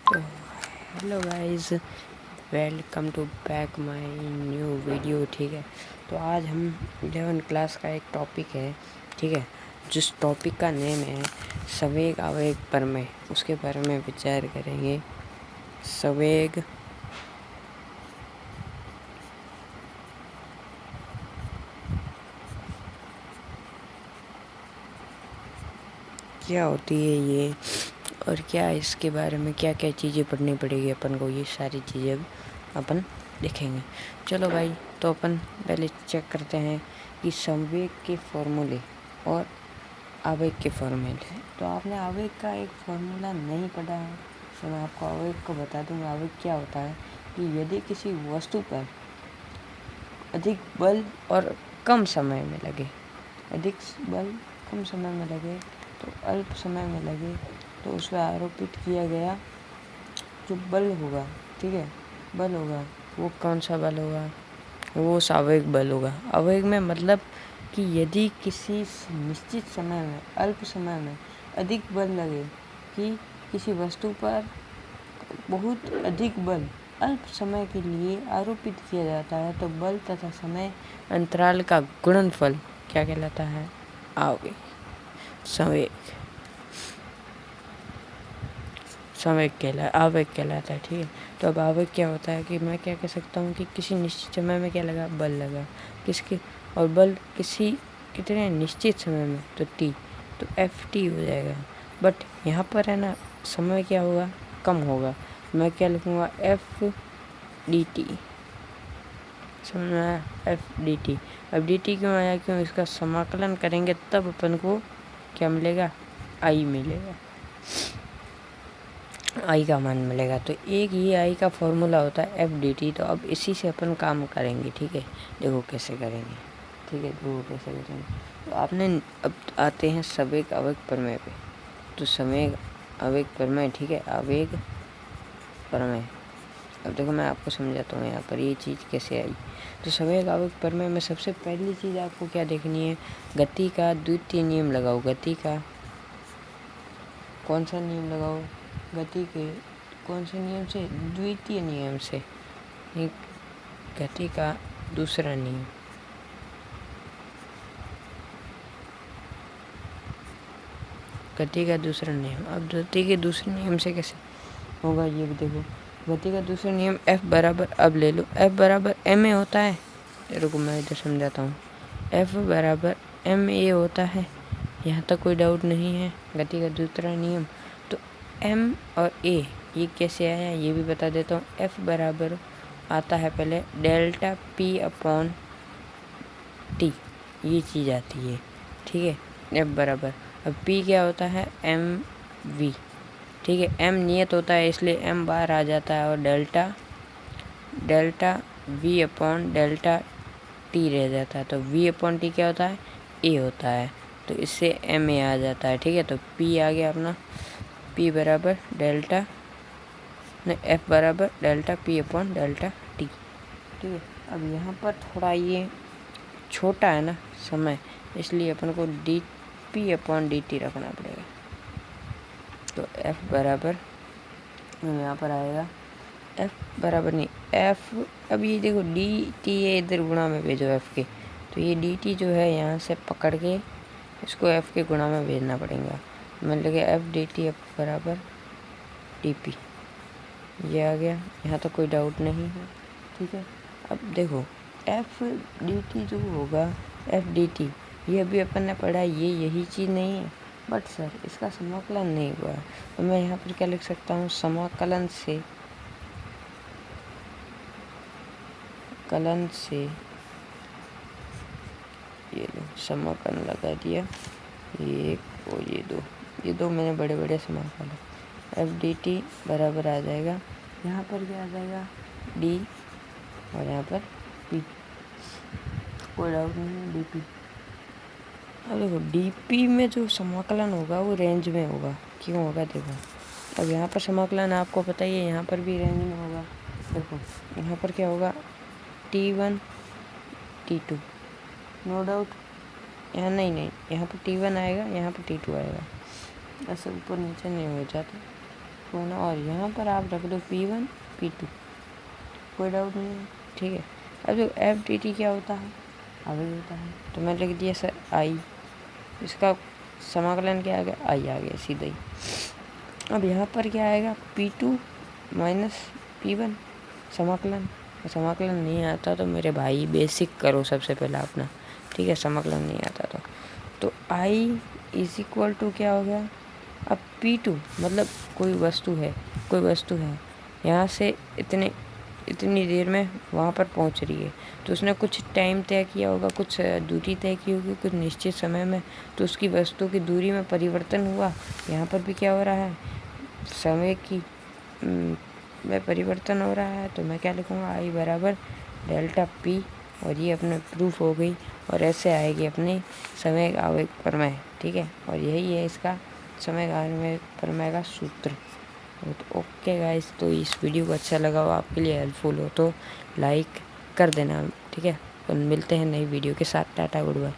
तो hello guys, welcome to back my new video. ठीक है, तो आज हम 11th क्लास का एक टॉपिक है, ठीक है, जिस टॉपिक का नेम है संवेग आवेग प्रमेय, उसके बारे में विचार करेंगे। संवेग क्या होती है ये, और क्या इसके बारे में क्या क्या चीज़ें पढ़नी पड़ेगी अपन को, ये सारी चीज़ें अब अपन देखेंगे। चलो भाई, तो अपन पहले चेक करते हैं कि संवेग के फॉर्मूले और आवेग के फॉर्मूले। तो आपने आवेग का एक फॉर्मूला नहीं पढ़ा है, तो मैं आपको आवेग को बता दूंगा। आवेग क्या होता है कि यदि किसी वस्तु पर अधिक बल और कम समय में लगे, अधिक बल कम समय में लगे तो अल्प समय में लगे, तो उस पर आरोपित किया गया जो बल होगा, ठीक है, बल होगा, वो कौन सा बल होगा? वो आवेग बल होगा। आवेग में मतलब कि यदि किसी निश्चित समय में, अल्प समय में अधिक बल लगे, कि किसी वस्तु पर बहुत अधिक बल अल्प समय के लिए आरोपित किया जाता है, तो बल तथा समय अंतराल का गुणनफल क्या कहलाता है? आवेग, संवेग, आवेग कहलाता है। ठीक है, तो अब आवेग क्या होता है कि मैं क्या कह सकता हूँ कि किसी निश्चित समय में क्या लगा? बल लगा किसके, और बल किसी कितने निश्चित समय में, तो टी, तो एफ टी हो जाएगा। बट यहाँ पर है ना, समय क्या होगा? कम होगा। मैं क्या लिखूँगा? F D T. समझ में आया? F D T. अब डी टी क्यों आया? क्यों? इसका समाकलन करेंगे तब अपन को क्या मिलेगा? आई मिलेगा, आई का मान मिलेगा। तो एक ये आई का फॉर्मूला होता है एफ डी टी। तो अब इसी से अपन काम करेंगे। ठीक है, देखो कैसे करेंगे। ठीक है, देखो कैसे करेंगे। तो आपने अब आते हैं संवेग आवेग प्रमेय पे। तो संवेग आवेग प्रमेय, ठीक है, आवेग प्रमेय। अब देखो मैं आपको समझाता हूँ यहाँ पर ये चीज़ कैसे आई। तो संवेग आवेग प्रमेय में सबसे पहली चीज़ आपको क्या देखनी है? गति का द्वितीय नियम लगाओ। गति का कौन सा नियम लगाओ? गति के कौन से नियम से? द्वितीय नियम से। एक गति का दूसरा नियम, गति का दूसरा नियम। अब गति के दूसरे नियम से कैसे होगा ये भी देखो। गति का दूसरा नियम F बराबर, अब ले लो, F बराबर एम ए होता है। रुको मैं इधर समझाता हूँ। F बराबर एम ए होता है, यहाँ तक कोई डाउट नहीं है। गति का दूसरा नियम, तो M और A ये कैसे आया ये भी बता देता हूँ। F बराबर आता है पहले डेल्टा P अपॉन T, ये चीज़ आती है। ठीक है, F बराबर, अब P क्या होता है? MV। ठीक है, M नियत होता है इसलिए M बाहर आ जाता है, और delta V upon delta T रह जाता है। तो V अपॉन T क्या होता है? A होता है, तो इससे MA आ जाता है। ठीक है, तो P आ गया अपना, P बराबर डेल्टा F बराबर delta P upon delta T। ठीक है, अब यहाँ पर थोड़ा ये छोटा है ना समय, इसलिए अपन को D P upon D T रखना पड़ेगा। तो F बराबर यहाँ पर आएगा, F बराबर नहीं, F, अब ये देखो डी टी ये इधर गुणा में भेजो F के, तो ये डी टी जो है यहाँ से पकड़ के इसको F के गुणा में भेजना पड़ेगा। मतलब कि F डी टी F बराबर डी पी, ये आ गया। यहाँ तो कोई डाउट नहीं है। ठीक है, अब देखो एफ डी टी जो होगा, एफ डी टी ये अभी अपन ने पढ़ा, ये यही चीज़ नहीं है, बट सर इसका समाकलन नहीं हुआ है। तो मैं यहाँ पर क्या लिख सकता हूँ? समाकलन से ये लो समाकलन लगा दिया, ये एक और ये दो मैंने बड़े बड़े समाकलन। एफ डी टी बराबर आ जाएगा, यहाँ पर क्या आ जाएगा? डी, और यहाँ पर पी, कोई डाउट नहीं है, डी पी। अब देखो डी पी में जो समाकलन होगा वो रेंज में होगा। क्यों होगा? देखो अब यहाँ पर समाकलन आपको पता ही है, यहाँ पर भी रेंज में होगा। देखो यहाँ पर क्या होगा? T1 T2, no doubt. यहाँ नहीं, यहाँ पर T1 आएगा, यहाँ पर T2 आएगा, ऐसे ऊपर नीचे नहीं हो जाता। होना, और यहाँ पर आप रख दो P1 P2, कोई डाउट नहीं है, ठीक है। अब जो FDT क्या होता है, आगे होता है, तो मैं लिख दिया सर I, इसका समाकलन क्या आ गया, I आ गया सीधा ही। अब यहाँ पर क्या आएगा, P2 माइनस P1 समाकलन, समाकलन नहीं आता तो मेरे भाई बेसिक करो सबसे पहले अपना, ठीक है, समाकलन नहीं आता तो I इज इक्वल टू क्या हो गया, अब P2 मतलब कोई वस्तु है यहाँ से इतनी देर में वहाँ पर पहुँच रही है, तो उसने कुछ टाइम तय किया होगा, कुछ दूरी तय की होगी कुछ निश्चित समय में, तो उसकी वस्तु की दूरी में परिवर्तन हुआ। यहाँ पर भी क्या हो रहा है, समय की में परिवर्तन हो रहा है, तो मैं क्या लिखूँगा, I बराबर डेल्टा P, और ये अपने प्रूफ हो गई, और ऐसे आएगी अपनी समय आवेग प्रमेय, ठीक है। और यही है इसका समय आवेग प्रमेय का सूत्र। तो ओके गाइस, तो इस वीडियो को अच्छा लगा हो, आपके लिए हेल्पफुल हो तो लाइक कर देना, ठीक है। और मिलते हैं नई वीडियो के साथ, टाटा गुड बाय।